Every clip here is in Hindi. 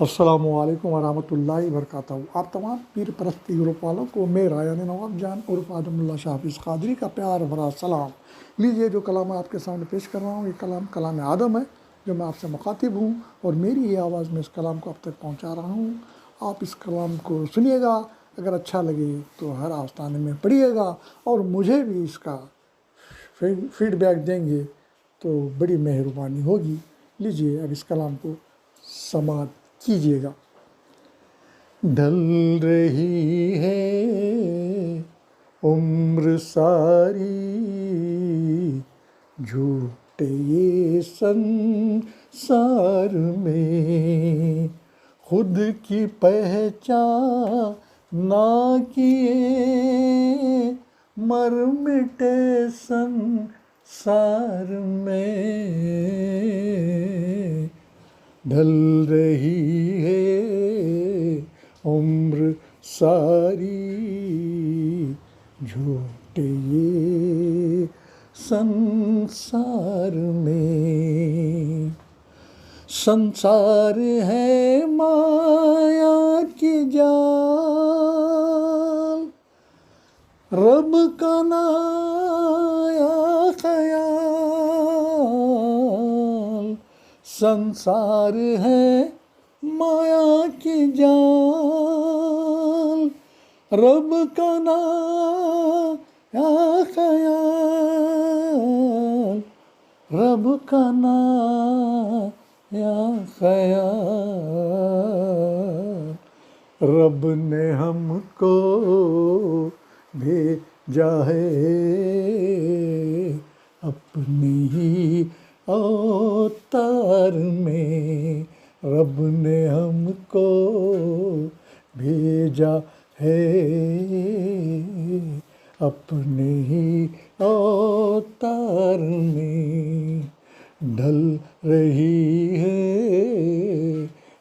अस्सलामुअलैकुम वरहमतुल्लाहि वबरकातुहू। आप तमाम पीर परस्ती ग्रुप वालों को मेरा यानी नवाब जान उर्फ आदमुल्ला शाह हाफिज़ क़ादरी का प्यार भरा सलाम। लीजिए, जो कलाम मैं आपके सामने पेश कर रहा हूँ, ये कलाम आदम है, जो मैं आपसे मुखातिब हूँ और मेरी ये आवाज़ में इस कलाम को आप तक पहुँचा रहा हूँ। आप इस कलाम को सुनिएगा, अगर अच्छा लगे तो हर आस्ताने में पढ़िएगा और मुझे भी इसका फीडबैक देंगे तो बड़ी मेहरबानी होगी। लीजिए, अब इस कलाम को समाअत कीजिएगा। ढल रही है उम्र सारी, झूठे ये संसार में, खुद की पहचान ना किए मर मिटे संसार में। ढल रही है उम्र सारी, झूठे ये संसार में। संसार है माया की जाल, रब का नाया ख्याल। संसार है माया की जाल, रब का नाया ख्याल। रब का नाया ख्याल। रब ने हमको भेजा है अपनी ही अवतार में। रब ने हमको भेजा है अपने ही अवतार में। ढल रही है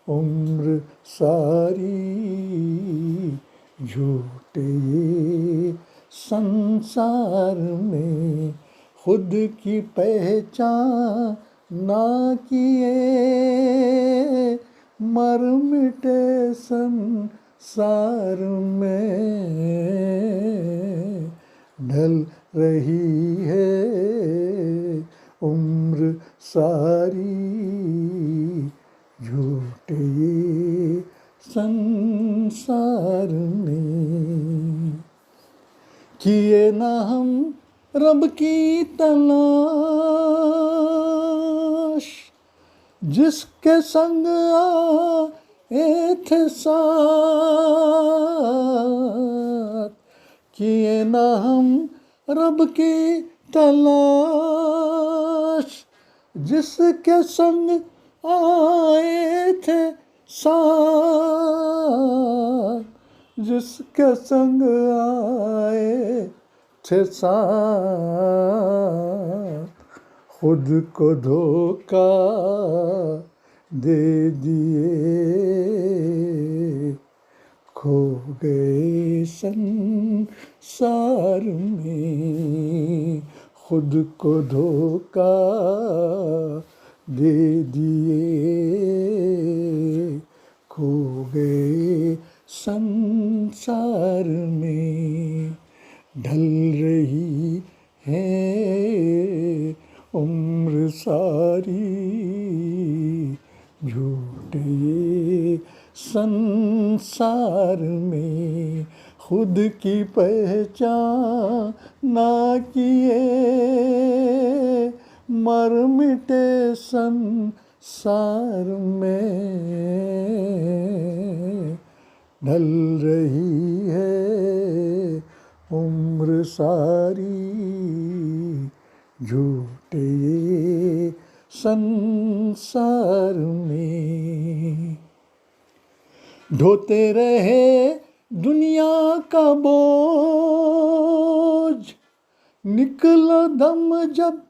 उम्र सारी, झूठे ये संसार में, खुद की पहचान ना किए मर मिटे संसार में। ढल रही है उम्र सारी, झूठे ये संसार में। किए ना हम रब की तलाश, जिसके संग आए थे साथ। किए ना हम रब की तलाश, जिसके संग आए थे साथ। जिसके संग आए थे साथ, खुद को धोखा दे दिए, खो गए संसार में। खुद को धोखा दे दिए, खो गए संसार में। ढल रही है उम्र सारी, झूठे ये संसार में, खुद की पहचान ना किए मर मिटे संसार में। ढल रही है उम्र सारी, झूठे ये संसार में। ढोते रहे दुनिया का बोझ, निकला दम जब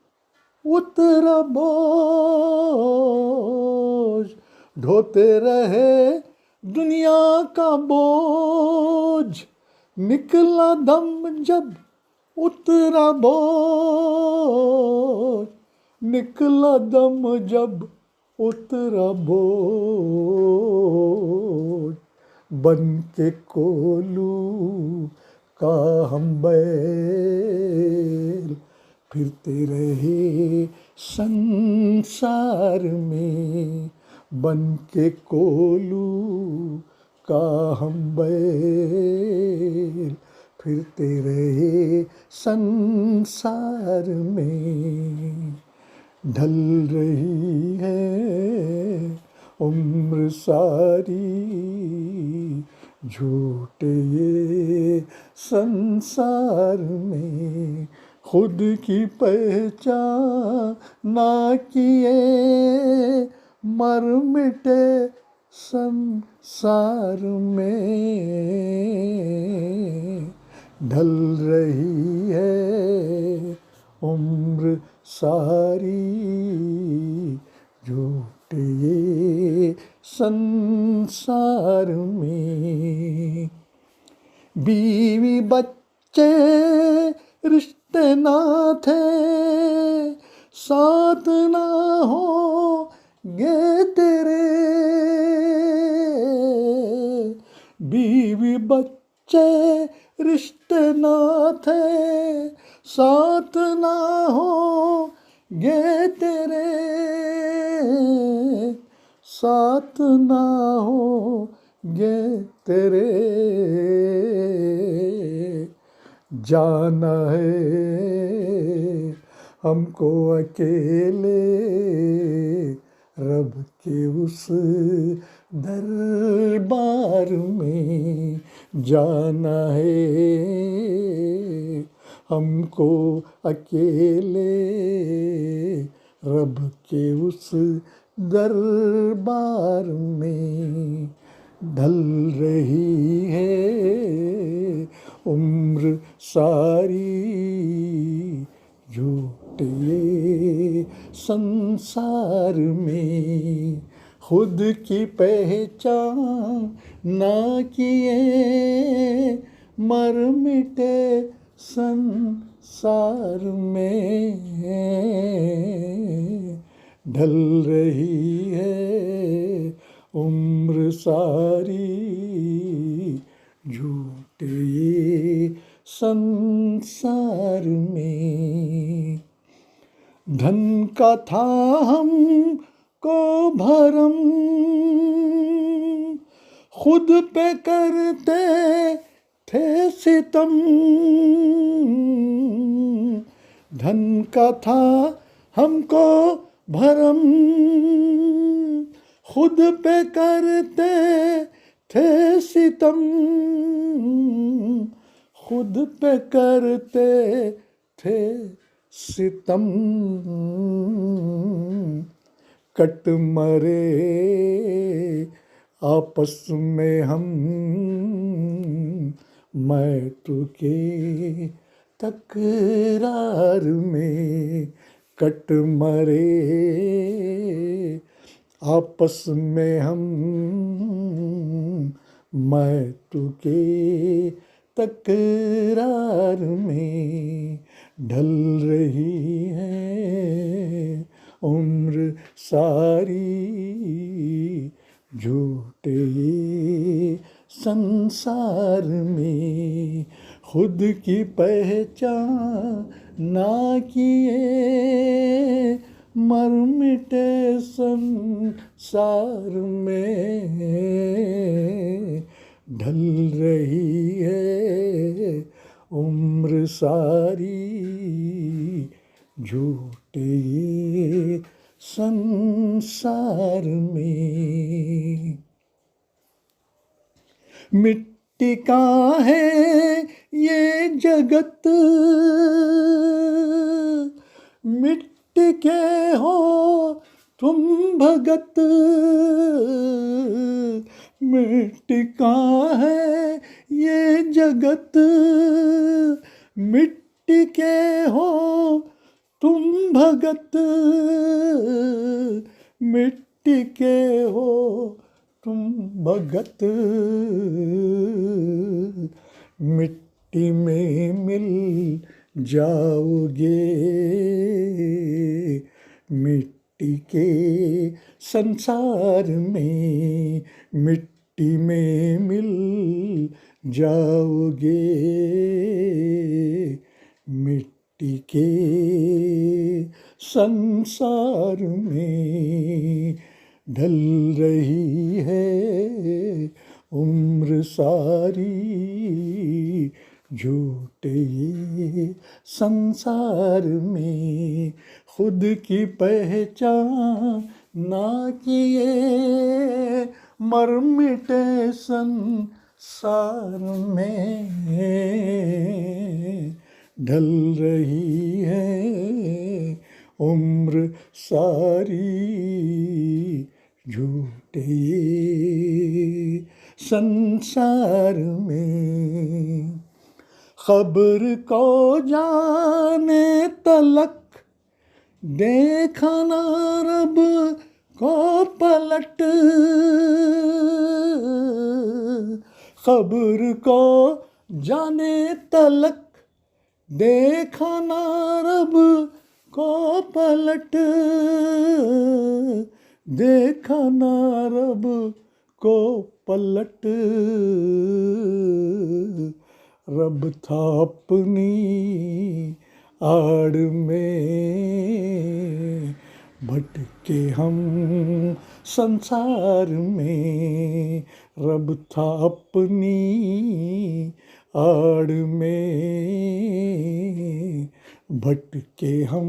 उतरा बोझ। ढोते रहे दुनिया का बोझ, निकला दम जब उतरा बोझ। निकला दम जब उतरा बोझ। बन के कोलू का हम बैल, फिरते रहे संसार में, बन के कोलू का हम बैल, फिरते रहे संसार में। ढल रही है उम्र सारी, झूठे ये संसार में, खुद की पहचान ना किए, मर मिटे संसार में। ढल रही है उम्र सारी, झूठे ये संसार में। बीवी बच्चे रिश्ते ना थे, साथ ना हो गे तेरे, बीवी बच्चे रिश्ते ना थे, साथ ना हो गे तेरे, साथ ना हो गे तेरे। जाना है हमको अकेले, रब के उस दरबार में। जाना है हमको अकेले, रब के उस दरबार में। ढल रही है उम्र सारी, झूठे ये संसार में, खुद की पहचान ना किए, मर मिटे संसार में। ढल रही है उम्र सारी, झूठे ये संसार में। धन का था हमको भरम, खुद पे करते थे सितम। धन का था हमको भरम, खुद पे करते थे सितम, खुद पे करते थे सितम। कट मरे आपस में हम, मैं तुके तकरार में। कट मरे आपस में हम, मैं तुके तकरार में। ढल रही है उम्र सारी, झूठे ये संसार में, खुद की पहचान ना किए, मर मिटे संसार में। ढल रही है उम्र सारी, झूठे ये संसार में। मिट्टी का है ये जगत, मिट्टी के हो तुम भगत। मिट्टी का है ये जगत, मिट्टी के हो तुम भगत। मिट्टी के हो तुम भगत, मिट्टी में मिल जाओगे, मिट्टी के संसार में। मिट्टी मिट्टी में मिल जाओगे, मिट्टी के संसार में ढल रही है उम्र सारी, झूठे ये संसार में खुद की पहचान ना किए, मर मिटे संसार में ढल रही है उम्र सारी, झूठे ये संसार में। खबर को जाने तलक देखा ना रब को पलट, खबर को जाने तलक देखा ना रब को पलट, देखा ना रब को पलट, रब था अपनी आड़ में, भटके हम संसार में, रब था अपनी आड़ में, भटके हम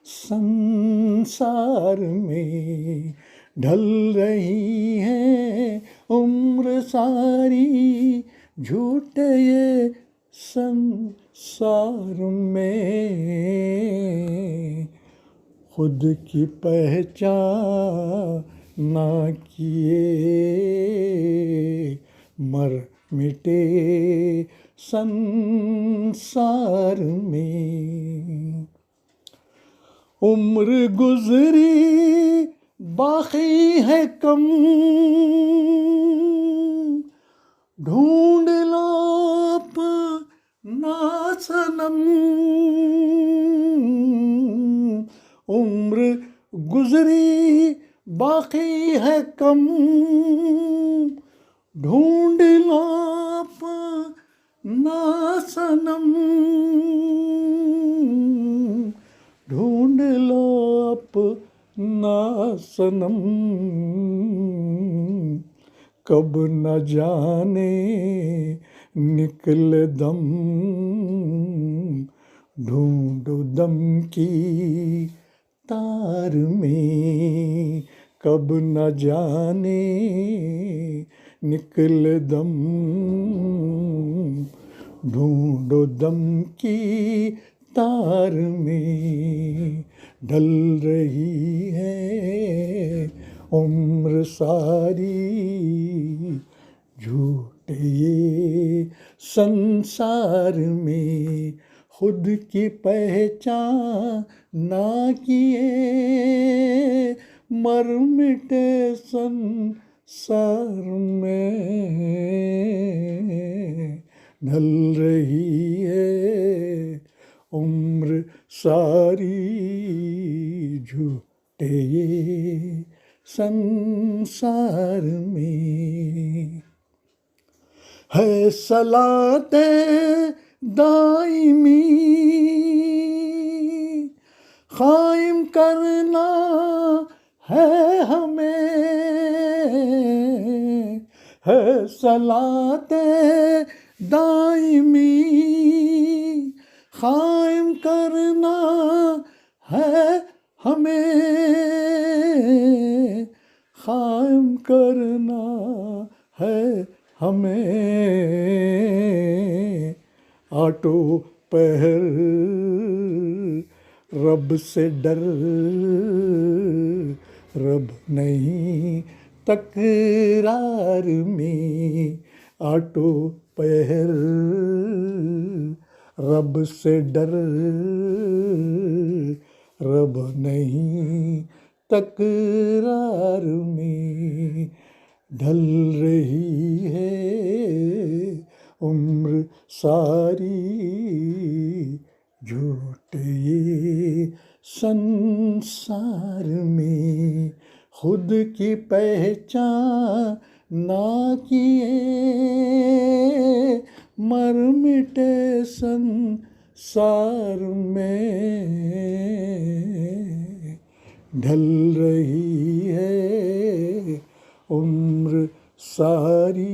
संसार में, ढल रही है उम्र सारी, झूठे ये संसार में, खुद की पहचान ना किए, मर मिटे संसार में। उम्र गुजरी बाकी है कम, ढूंढ लो अपना सनम, उम्र गुजरी बाकी है कम, ढूंढ लो अपना सनम, ढूंढ लो अपना सनम, कब न जाने निकले दम, ढूंढो दम की तार में, कब न जाने निकले दम, ढूंढो दम की तार में, ढल रही है उम्र सारी, झूठे ये संसार में, खुद की पहचान ना किए, मर मिटे संसार में, ढल रही है उम्र सारी, झूठे ये संसार में। है सलाते दाइमी कायम करना है हमें, है सलाते दाइमी कायम करना है हमें, कायम करना है हमें, आटो पहर रब से डर, रब नहीं तकरार में, आटो पहर रब से डर, रब नहीं तकरार में, ढल रही है उम्र सारी, झूठे ये संसार में, खुद की पहचान ना किए, मर मिटे संसार में, ढल रही है उम्र सारी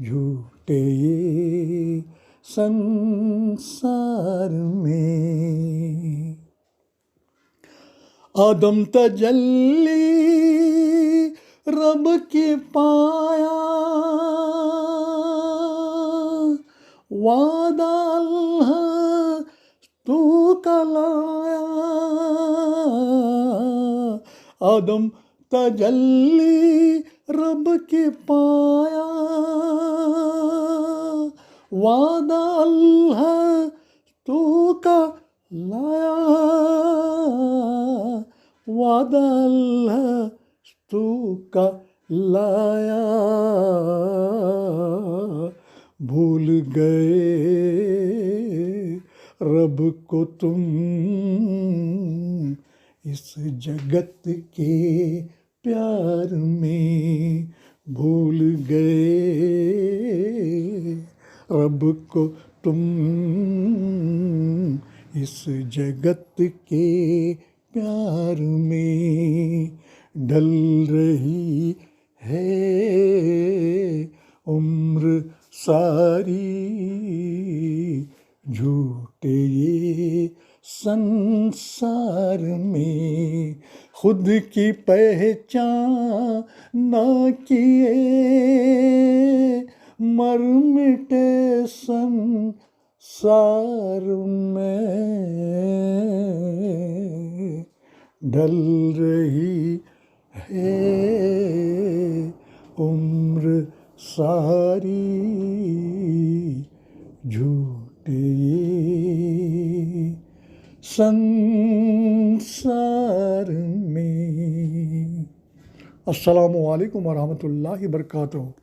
झूठे ये संसार में। आदम तजल्ली रब की पाया, वादा अल्लाह तू कलाया। आदम तजल्ली रब की पाया, वादा अल्लाह तू का लाया, वादा अल्लाह तू का लाया। भूल गए रब को तुम इस जगत के प्यार में, भूल गए रब को तुम इस जगत के प्यार में। ढल रही है उम्र सारी झूठे ये संसार में, खुद की पहचान ना किए, मर मिटे संसार में, ढल रही है उम्र सारी झूठे ये संसार में। अस्सलामु अलैकुम वरहमतुल्लाहि वबरकातुहू।